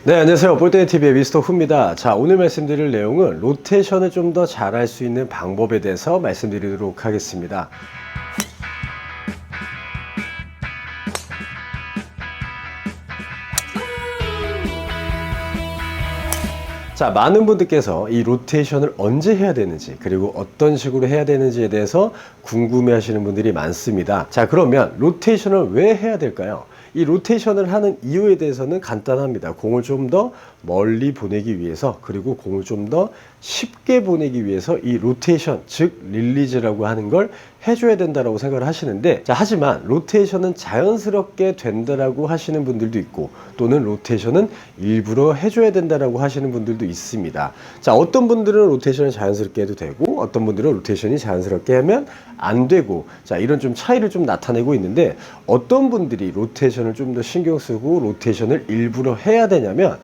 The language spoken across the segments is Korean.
네, 안녕하세요. 볼때TV의 미스터 후입니다. 자, 오늘 말씀드릴 내용은 로테이션을 좀 더 잘할 수 있는 방법에 대해서 말씀드리도록 하겠습니다. 자, 많은 분들께서 이 로테이션을 언제 해야 되는지, 그리고 어떤 식으로 해야 되는지에 대해서 궁금해 하시는 분들이 많습니다. 자, 그러면 로테이션을 왜 해야 될까요? 이 로테이션을 하는 이유에 대해서는 간단합니다. 공을 좀 더 멀리 보내기 위해서, 그리고 공을 좀 더 쉽게 보내기 위해서 이 로테이션, 즉 릴리즈라고 하는 걸 해줘야 된다고 생각을 하시는데, 자, 하지만 로테이션은 자연스럽게 된다라고 하시는 분들도 있고, 또는 로테이션은 일부러 해줘야 된다라고 하시는 분들도 있습니다. 자, 어떤 분들은 로테이션을 자연스럽게 해도 되고, 어떤 분들은 로테이션이 자연스럽게 하면 안 되고, 자, 이런 좀 차이를 좀 나타내고 있는데, 어떤 분들이 로테이션을 좀 더 신경 쓰고 로테이션을 일부러 해야 되냐면,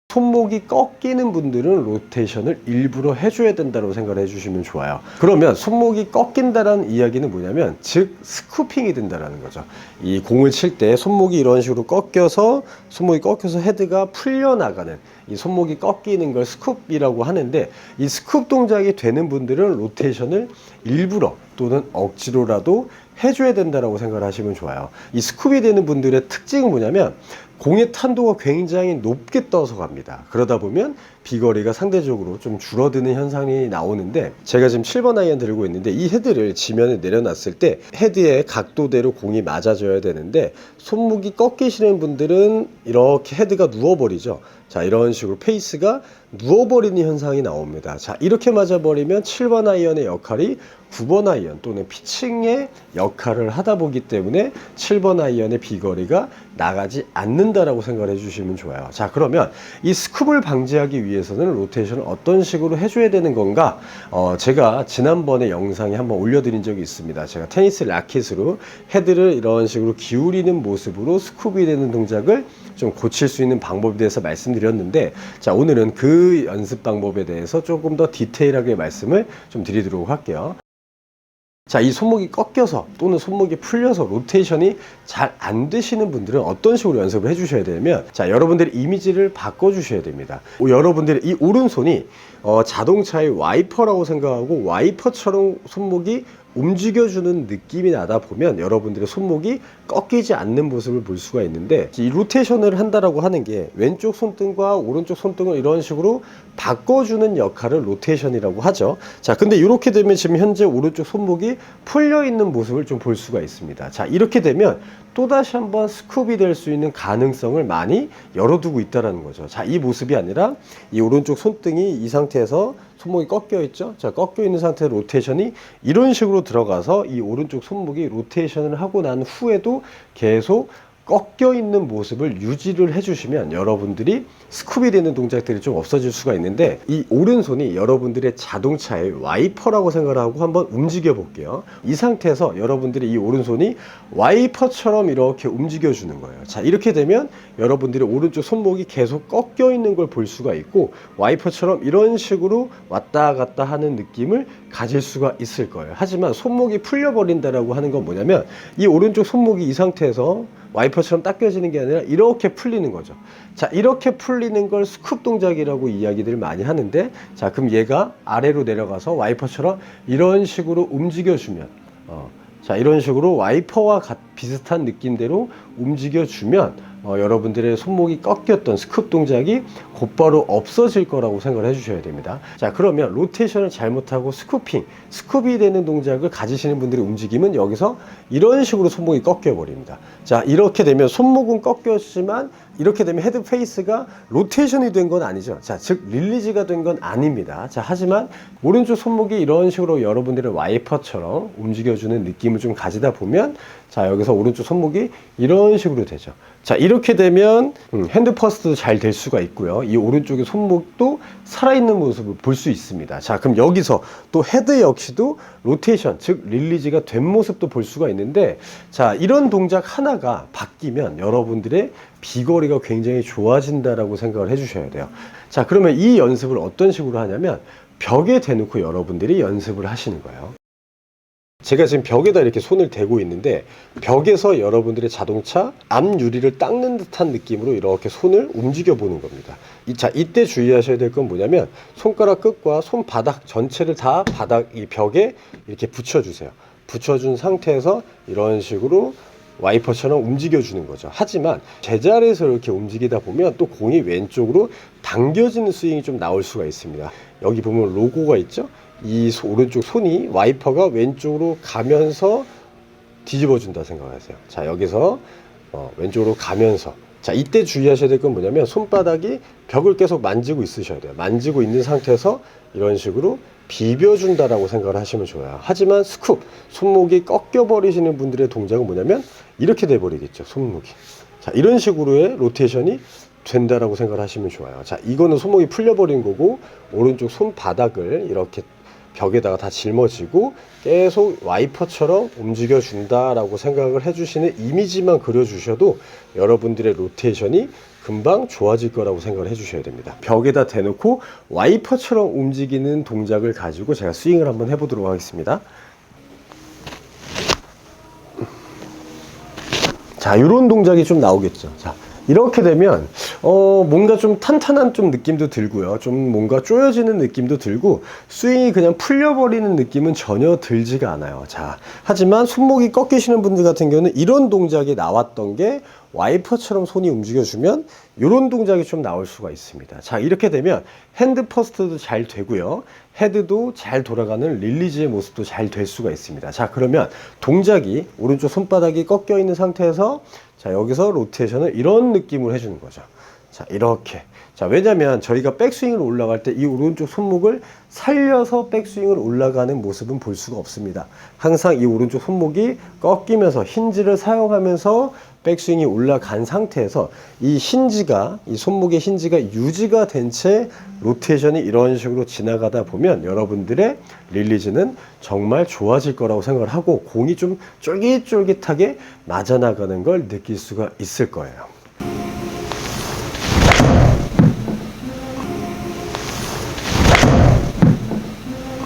손목이 꺾이는 분들은 로테이션을 일부러 해줘야 된다고 생각을 해주시면 좋아요. 그러면 손목이 꺾인다라는 이야기는 뭐냐면, 즉 스쿠핑이 된다라는 거죠. 이 공을 칠 때 손목이 이런 식으로 꺾여서, 손목이 꺾여서 헤드가 풀려나가는, 이 손목이 꺾이는 걸 스쿱이라고 하는데, 이 스쿱 동작이 되는 분들은 로테이션을 일부러 또는 억지로라도 해줘야 된다고 생각을 하시면 좋아요. 이 스쿱이 되는 분들의 특징은 뭐냐면, 공의 탄도가 굉장히 높게 떠서 갑니다. 그러다 보면 비거리가 상대적으로 좀 줄어드는 현상이 나오는데, 제가 지금 7번 아이언 들고 있는데, 이 헤드를 지면에 내려놨을 때 헤드의 각도대로 공이 맞아줘야 되는데, 손목이 꺾이시는 분들은 이렇게 헤드가 누워버리죠. 자, 이런 식으로 페이스가 누워버리는 현상이 나옵니다. 자, 이렇게 맞아버리면 7번 아이언의 역할이 9번 아이언 또는 피칭의 역할을 하다 보기 때문에 7번 아이언의 비거리가 나가지 않는다라고 생각을 해주시면 좋아요. 자, 그러면 이 스쿱을 방지하기 위해서는 로테이션을 어떤 식으로 해줘야 되는 건가? 제가 지난번에 영상에 한번 올려드린 적이 있습니다. 제가 테니스 라켓으로 헤드를 이런 식으로 기울이는 모습으로 스쿱이 되는 동작을 좀 고칠 수 있는 방법에 대해서 말씀드렸는데, 자, 오늘은 그 연습 방법에 대해서 조금 더 디테일하게 말씀을 좀 드리도록 할게요. 자, 이 손목이 꺾여서 또는 손목이 풀려서 로테이션이 잘 안 되시는 분들은 어떤 식으로 연습을 해주셔야 되냐면, 자, 여러분들의 이미지를 바꿔주셔야 됩니다. 여러분들의 이 오른손이 자동차의 와이퍼라고 생각하고 와이퍼처럼 손목이 움직여주는 느낌이 나다 보면 여러분들의 손목이 꺾이지 않는 모습을 볼 수가 있는데, 이 로테이션을 한다라고 하는 게 왼쪽 손등과 오른쪽 손등을 이런 식으로 바꿔주는 역할을 로테이션이라고 하죠. 자, 근데 이렇게 되면 지금 현재 오른쪽 손목이 풀려 있는 모습을 좀 볼 수가 있습니다. 자, 이렇게 되면 또다시 한번 스쿱이 될 수 있는 가능성을 많이 열어두고 있다는 거죠. 자, 이 모습이 아니라 이 오른쪽 손등이 이 상태에서 손목이 꺾여 있죠. 자, 꺾여 있는 상태의 로테이션이 이런 식으로 들어가서 이 오른쪽 손목이 로테이션을 하고 난 후에도 계속 꺾여 있는 모습을 유지를 해주시면 여러분들이 스쿱이 되는 동작들이 좀 없어질 수가 있는데, 이 오른손이 여러분들의 자동차의 와이퍼라고 생각하고 한번 움직여 볼게요. 이 상태에서 여러분들이 이 오른손이 와이퍼처럼 이렇게 움직여 주는 거예요. 자, 이렇게 되면 여러분들의 오른쪽 손목이 계속 꺾여 있는 걸 볼 수가 있고, 와이퍼처럼 이런 식으로 왔다 갔다 하는 느낌을 가질 수가 있을 거예요. 하지만 손목이 풀려 버린다라고 하는 건 뭐냐면, 이 오른쪽 손목이 이 상태에서 와이퍼처럼 당겨지는 게 아니라 이렇게 풀리는 거죠. 자, 이렇게 풀리는 걸 스쿱 동작이라고 이야기들을 많이 하는데, 자, 그럼 얘가 아래로 내려가서 와이퍼처럼 이런 식으로 움직여주면, 자, 이런 식으로 와이퍼와 비슷한 느낌대로 움직여주면 여러분들의 손목이 꺾였던 스쿱 동작이 곧바로 없어질 거라고 생각을 해주셔야 됩니다. 자, 그러면 로테이션을 잘못하고 스쿱이 되는 동작을 가지시는 분들의 움직임은 여기서 이런 식으로 손목이 꺾여 버립니다. 자, 이렇게 되면 손목은 꺾였지만 이렇게 되면 헤드 페이스가 로테이션이 된 건 아니죠. 자, 즉 릴리즈가 된 건 아닙니다. 자, 하지만 오른쪽 손목이 이런 식으로 여러분들의 와이퍼처럼 움직여주는 느낌을 좀 가지다 보면, 자, 여기서 오른쪽 손목이 이런 식으로 되죠. 자, 이렇게 되면 핸드 퍼스트도 잘 될 수가 있고요. 이 오른쪽의 손목도 살아있는 모습을 볼 수 있습니다. 자, 그럼 여기서 또 헤드 역시도 로테이션, 즉 릴리즈가 된 모습도 볼 수가 있는데, 자, 이런 동작 하나가 바뀌면 여러분들의 비거리가 굉장히 좋아진다라고 생각을 해주셔야 돼요. 자, 그러면 이 연습을 어떤 식으로 하냐면, 벽에 대놓고 여러분들이 연습을 하시는 거예요. 제가 지금 벽에다 이렇게 손을 대고 있는데 벽에서 여러분들의 자동차 앞 유리를 닦는 듯한 느낌으로 이렇게 손을 움직여 보는 겁니다. 자, 이때 주의하셔야 될 건 뭐냐면 손가락 끝과 손바닥 전체를 다 바닥 이 벽에 이렇게 붙여주세요. 붙여준 상태에서 이런 식으로 와이퍼처럼 움직여주는 거죠. 하지만 제자리에서 이렇게 움직이다 보면 또 공이 왼쪽으로 당겨지는 스윙이 좀 나올 수가 있습니다. 여기 보면 로고가 있죠. 이 오른쪽 손이 와이퍼가 왼쪽으로 가면서 뒤집어 준다 생각하세요. 자, 여기서 왼쪽으로 가면서, 자, 이때 주의하셔야 될 건 뭐냐면 손바닥이 벽을 계속 만지고 있으셔야 돼요. 만지고 있는 상태에서 이런 식으로 비벼준다라고 생각을 하시면 좋아요. 하지만 스쿱, 손목이 꺾여 버리시는 분들의 동작은 뭐냐면 이렇게 돼 버리겠죠, 손목이. 자, 이런 식으로의 로테이션이 된다라고 생각을 하시면 좋아요. 자, 이거는 손목이 풀려버린 거고 오른쪽 손바닥을 이렇게 벽에다가 다 짊어지고 계속 와이퍼처럼 움직여 준다라고 생각을 해주시는 이미지만 그려주셔도 여러분들의 로테이션이 금방 좋아질 거라고 생각을 해주셔야 됩니다. 벽에다 대놓고 와이퍼처럼 움직이는 동작을 가지고 제가 스윙을 한번 해보도록 하겠습니다. 자, 이런 동작이 좀 나오겠죠. 자, 이렇게 되면 뭔가 좀 탄탄한 좀 느낌도 들고요, 좀 뭔가 쪼여지는 느낌도 들고 스윙이 그냥 풀려버리는 느낌은 전혀 들지가 않아요. 자, 하지만 손목이 꺾이시는 분들 같은 경우는 이런 동작이 나왔던 게 와이퍼처럼 손이 움직여주면 이런 동작이 좀 나올 수가 있습니다. 자, 이렇게 되면 핸드 퍼스트도 잘 되고요, 헤드도 잘 돌아가는 릴리즈의 모습도 잘 될 수가 있습니다. 자, 그러면 동작이 오른쪽 손바닥이 꺾여 있는 상태에서 자, 여기서 로테이션을 이런 느낌으로 해주는 거죠. 자, 이렇게. 자, 왜냐면 저희가 백스윙으로 올라갈 때 이 오른쪽 손목을 살려서 백스윙으로 올라가는 모습은 볼 수가 없습니다. 항상 이 오른쪽 손목이 꺾이면서 힌지를 사용하면서 백스윙이 올라간 상태에서 이 힌지가, 이 손목의 힌지가 유지가 된 채 로테이션이 이런 식으로 지나가다 보면 여러분들의 릴리즈는 정말 좋아질 거라고 생각을 하고 공이 좀 쫄깃쫄깃하게 맞아나가는 걸 느낄 수가 있을 거예요.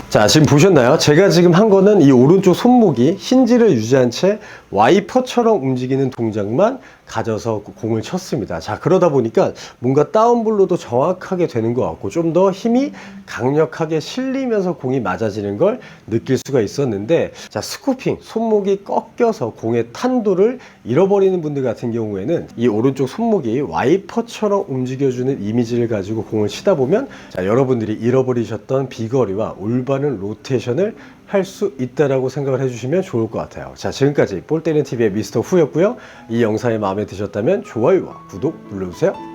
자, 지금 보셨나요? 제가 지금 한 거는 이 오른쪽 손목이 힌지를 유지한 채 와이퍼처럼 움직이는 동작만 가져서 공을 쳤습니다. 자, 그러다 보니까 뭔가 다운블로도 정확하게 되는 것 같고 좀 더 힘이 강력하게 실리면서 공이 맞아지는 걸 느낄 수가 있었는데, 자, 스쿠핑, 손목이 꺾여서 공의 탄도를 잃어버리는 분들 같은 경우에는 이 오른쪽 손목이 와이퍼처럼 움직여주는 이미지를 가지고 공을 치다 보면 자, 여러분들이 잃어버리셨던 비거리와 올바른 로테이션을 할 수 있다라고 생각을 해주시면 좋을 것 같아요. 자, 지금까지 볼때리는 TV의 미스터 후였고요. 이 영상이 마음에 드셨다면 좋아요와 구독 눌러주세요.